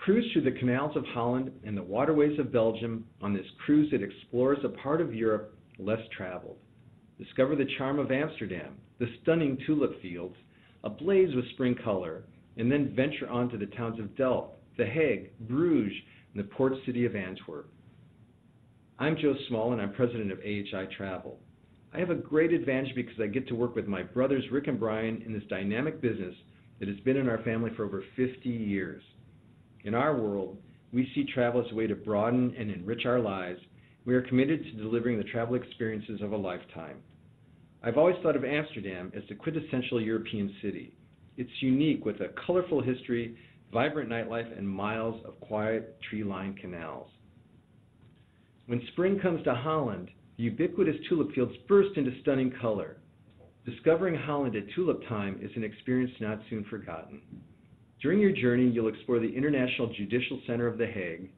Cruise through the canals of Holland and the waterways of Belgium on this cruise that explores a part of Europe less traveled. Discover the charm of Amsterdam, the stunning tulip fields, ablaze with spring color, and then venture on to the towns of Delft, The Hague, Bruges, and the port city of Antwerp. I'm Joe Small, and I'm president of AHI Travel. I have a great advantage because I get to work with my brothers Rick and Brian in this dynamic business that has been in our family for over 50 years. In our world, we see travel as a way to broaden and enrich our lives. We are committed to delivering the travel experiences of a lifetime. I've always thought of Amsterdam as the quintessential European city. It's unique with a colorful history, vibrant nightlife, and miles of quiet, tree-lined canals. When spring comes to Holland, the ubiquitous tulip fields burst into stunning color. Discovering Holland at tulip time is an experience not soon forgotten. During your journey, you'll explore the International Judicial Center of The Hague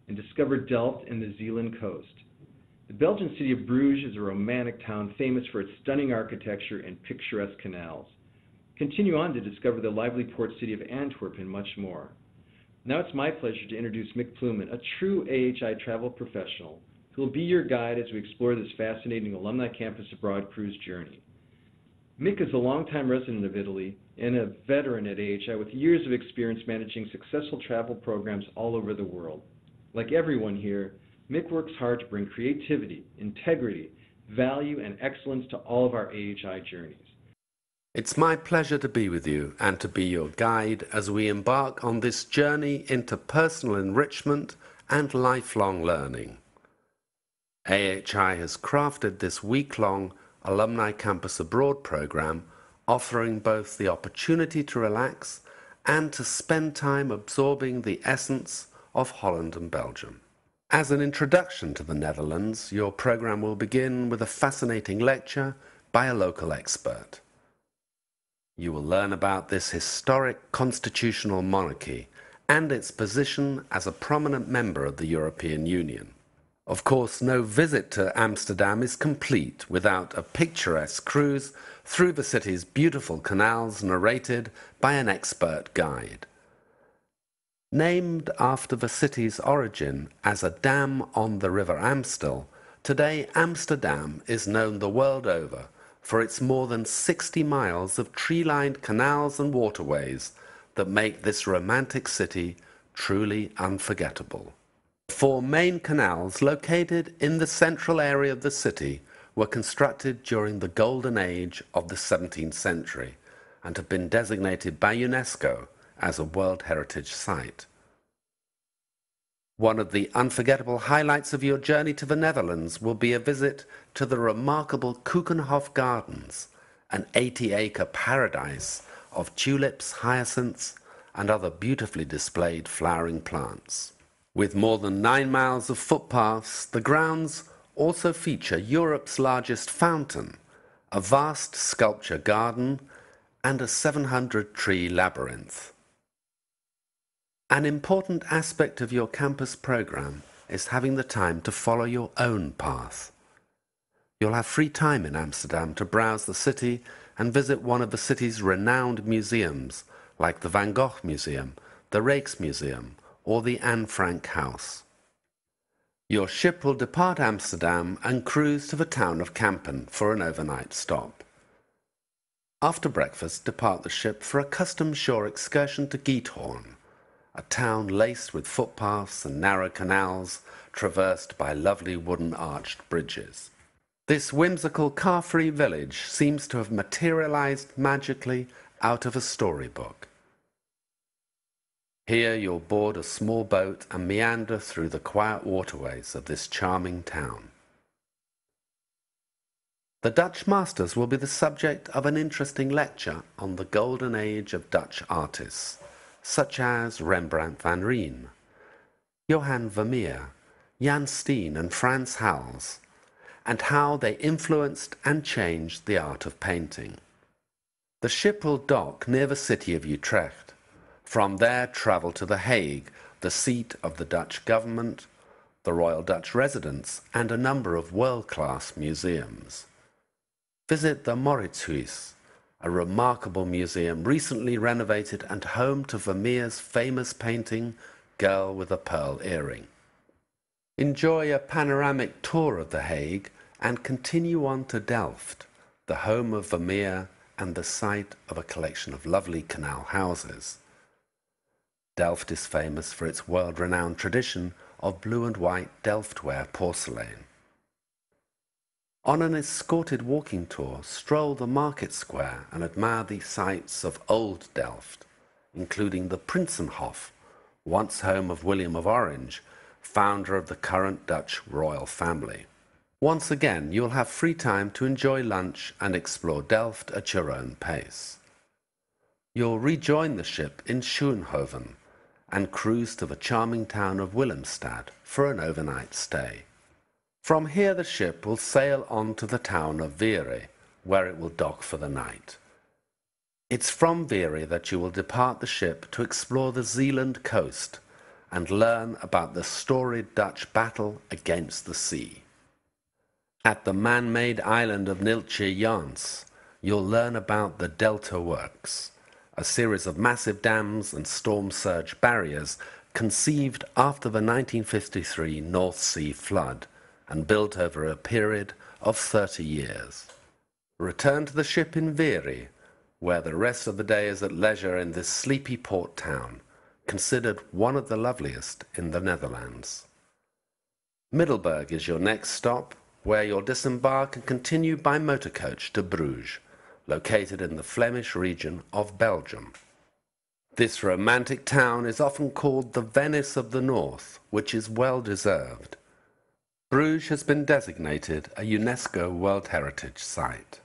and discover Delft and the Zeeland coast. The Belgian city of Bruges is a romantic town famous for its stunning architecture and picturesque canals. Continue on to discover the lively port city of Antwerp and much more. Now it's my pleasure to introduce Mick Pluman, a true AHI travel professional, who will be your guide as we explore this fascinating alumni campus abroad cruise journey. Mick is a longtime resident of Italy and a veteran at AHI with years of experience managing successful travel programs all over the world. Like everyone here, Mick works hard to bring creativity, integrity, value, and excellence to all of our AHI journeys. It's my pleasure to be with you and to be your guide as we embark on this journey into personal enrichment and lifelong learning. AHI has crafted this week-long Alumni Campus Abroad program, offering both the opportunity to relax and to spend time absorbing the essence of Holland and Belgium. As an introduction to the Netherlands, your program will begin with a fascinating lecture by a local expert. You will learn about this historic constitutional monarchy and its position as a prominent member of the European Union. Of course, no visit to Amsterdam is complete without a picturesque cruise through the city's beautiful canals narrated by an expert guide. Named after the city's origin as a dam on the River Amstel, today Amsterdam is known the world over for its more than 60 miles of tree-lined canals and waterways that make this romantic city truly unforgettable. The 4 main canals located in the central area of the city were constructed during the golden age of the 17th century and have been designated by UNESCO as a World Heritage Site. One of the unforgettable highlights of your journey to the Netherlands will be a visit to the remarkable Keukenhof Gardens, an 80-acre paradise of tulips, hyacinths, and other beautifully displayed flowering plants. With more than 9 miles of footpaths, the grounds also feature Europe's largest fountain, a vast sculpture garden, and a 700-tree labyrinth. An important aspect of your campus program is having the time to follow your own path. You'll have free time in Amsterdam to browse the city and visit one of the city's renowned museums, like the Van Gogh Museum, the Rijksmuseum, or the Anne Frank House. Your ship will depart Amsterdam and cruise to the town of Kampen for an overnight stop. After breakfast, depart the ship for a custom shore excursion to Giethoorn, a town laced with footpaths and narrow canals traversed by lovely wooden arched bridges. This whimsical car-free village seems to have materialized magically out of a storybook. Here you'll board a small boat and meander through the quiet waterways of this charming town. The Dutch masters will be the subject of an interesting lecture on the golden age of Dutch artists, such as Rembrandt van Rijn, Johann Vermeer, Jan Steen and Frans Hals, and how they influenced and changed the art of painting. The ship will dock near the city of Utrecht. From there travel to The Hague, the seat of the Dutch government, the Royal Dutch Residence, and a number of world-class museums. Visit the Mauritshuis, a remarkable museum recently renovated and home to Vermeer's famous painting girl with a pearl earring. Enjoy a panoramic tour of The Hague and continue on to Delft, the home of Vermeer and the site of a collection of lovely canal houses. Delft is famous for its world-renowned tradition of blue and white Delftware porcelain. On an escorted walking tour, stroll the market square and admire the sights of Old Delft, including the Prinsenhof, once home of William of Orange, founder of the current Dutch royal family. Once again, you'll have free time to enjoy lunch and explore Delft at your own pace. You'll rejoin the ship in Schoonhoven and cruise to the charming town of Willemstad for an overnight stay. From here the ship will sail on to the town of Veere, where it will dock for the night. It's from Veere that you will depart the ship to explore the Zeeland coast and learn about the storied Dutch battle against the sea. At the man-made island of Neeltje Jans, you'll learn about the Delta Works, a series of massive dams and storm surge barriers conceived after the 1953 North Sea flood and built over a period of 30 years. Return to the ship in Veere, where the rest of the day is at leisure in this sleepy port town, considered one of the loveliest in the Netherlands. Middelburg is your next stop, where you'll disembark and continue by motor coach to Bruges, located in the Flemish region of Belgium. This romantic town is often called the Venice of the North, which is well deserved. Bruges has been designated a UNESCO World Heritage Site.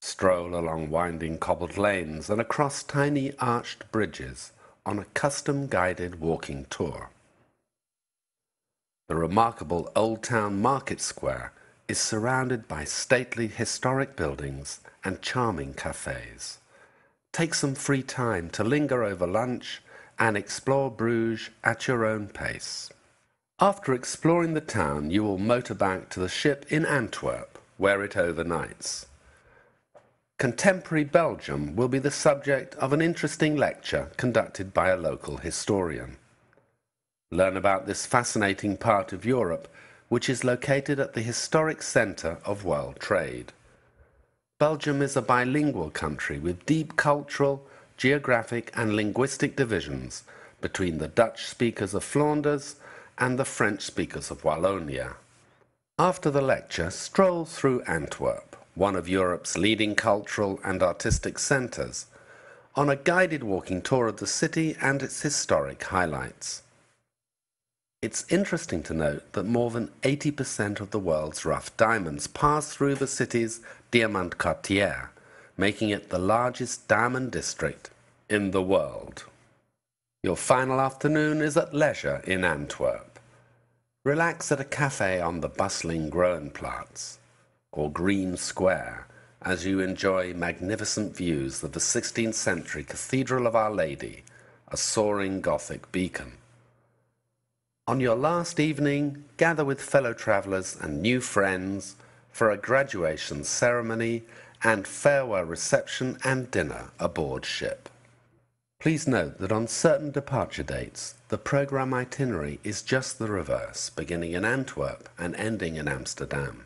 Stroll along winding cobbled lanes and across tiny arched bridges on a custom-guided walking tour. The remarkable Old Town Market Square is surrounded by stately historic buildings and charming cafes. Take some free time to linger over lunch and explore Bruges at your own pace. After exploring the town, you will motor back to the ship in Antwerp, where it overnights. Contemporary Belgium will be the subject of an interesting lecture conducted by a local historian. Learn about this fascinating part of Europe, which is located at the historic centre of world trade. Belgium is a bilingual country with deep cultural, geographic and linguistic divisions between the Dutch speakers of Flanders and the French speakers of Wallonia. After the lecture, stroll through Antwerp, one of Europe's leading cultural and artistic centres, on a guided walking tour of the city and its historic highlights. It's interesting to note that more than 80% of the world's rough diamonds pass through the city's Diamantquartier, making it the largest diamond district in the world. Your final afternoon is at leisure in Antwerp. Relax at a cafe on the bustling Groenplaats, or Green Square, as you enjoy magnificent views of the 16th century Cathedral of Our Lady, a soaring Gothic beacon. On your last evening, gather with fellow travellers and new friends for a graduation ceremony and farewell reception and dinner aboard ship. Please note that on certain departure dates, the programme itinerary is just the reverse, beginning in Antwerp and ending in Amsterdam.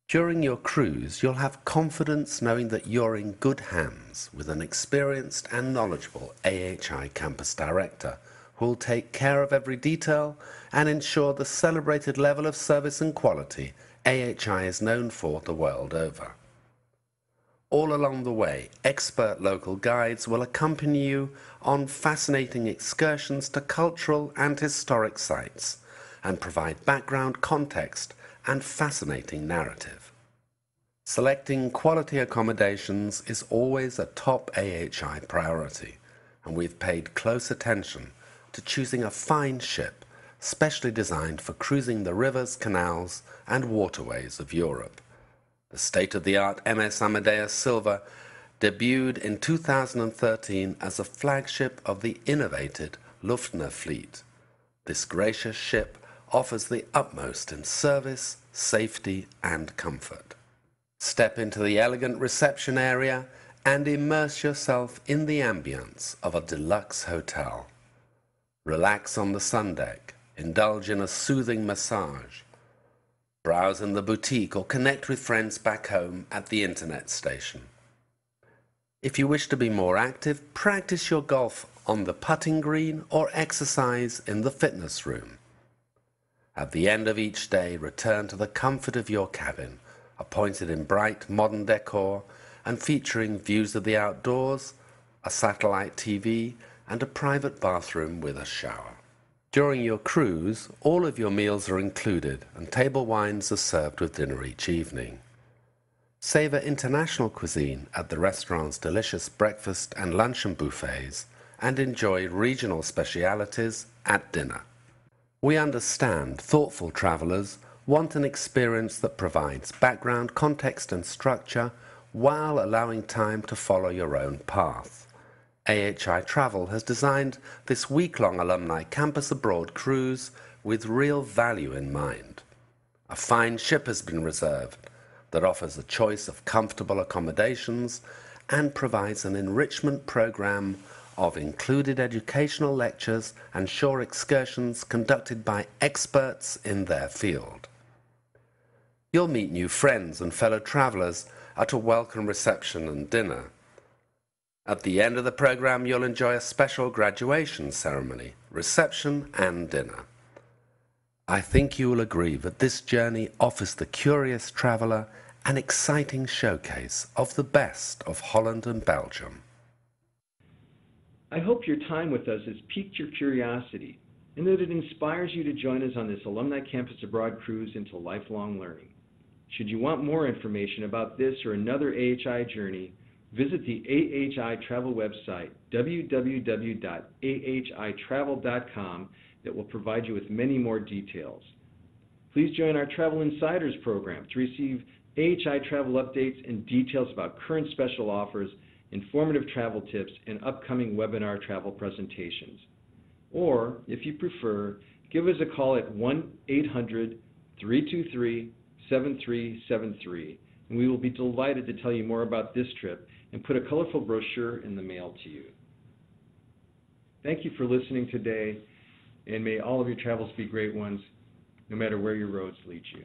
During your cruise, you'll have confidence knowing that you're in good hands with an experienced and knowledgeable AHI campus director who will take care of every detail and ensure the celebrated level of service and quality AHI is known for the world over. All along the way, expert local guides will accompany you on fascinating excursions to cultural and historic sites and provide background context and fascinating narrative. Selecting quality accommodations is always a top AHI priority, and we've paid close attention to choosing a fine ship specially designed for cruising the rivers, canals and waterways of Europe. The state-of-the-art MS Amadeus Silver debuted in 2013 as a flagship of the innovated Lufthansa fleet. This gracious ship offers the utmost in service, safety and comfort. Step into the elegant reception area and immerse yourself in the ambience of a deluxe hotel. Relax on the sun deck, indulge in a soothing massage, browse in the boutique or connect with friends back home at the internet station. If you wish to be more active, practice your golf on the putting green or exercise in the fitness room. At the end of each day, return to the comfort of your cabin, appointed in bright modern decor and featuring views of the outdoors, a satellite TV, and a private bathroom with a shower. During your cruise, all of your meals are included and table wines are served with dinner each evening. Savor international cuisine at the restaurant's delicious breakfast and luncheon buffets and enjoy regional specialities at dinner. We understand thoughtful travelers want an experience that provides background, context and structure while allowing time to follow your own path. AHI Travel has designed this week-long alumni campus abroad cruise with real value in mind. A fine ship has been reserved that offers a choice of comfortable accommodations and provides an enrichment program of included educational lectures and shore excursions conducted by experts in their field. You'll meet new friends and fellow travelers at a welcome reception and dinner. At the end of the program, you'll enjoy a special graduation ceremony, reception and dinner. I think you will agree that this journey offers the curious traveller an exciting showcase of the best of Holland and Belgium. I hope your time with us has piqued your curiosity and that it inspires you to join us on this Alumni Campus Abroad cruise into lifelong learning. Should you want more information about this or another AHI journey, visit the AHI Travel website, www.ahitravel.com, that will provide you with many more details. Please join our Travel Insiders program to receive AHI Travel updates and details about current special offers, informative travel tips, and upcoming webinar travel presentations. Or, if you prefer, give us a call at 1-800-323-7373, and we will be delighted to tell you more about this trip and put a colorful brochure in the mail to you. Thank you for listening today, and may all of your travels be great ones, no matter where your roads lead you.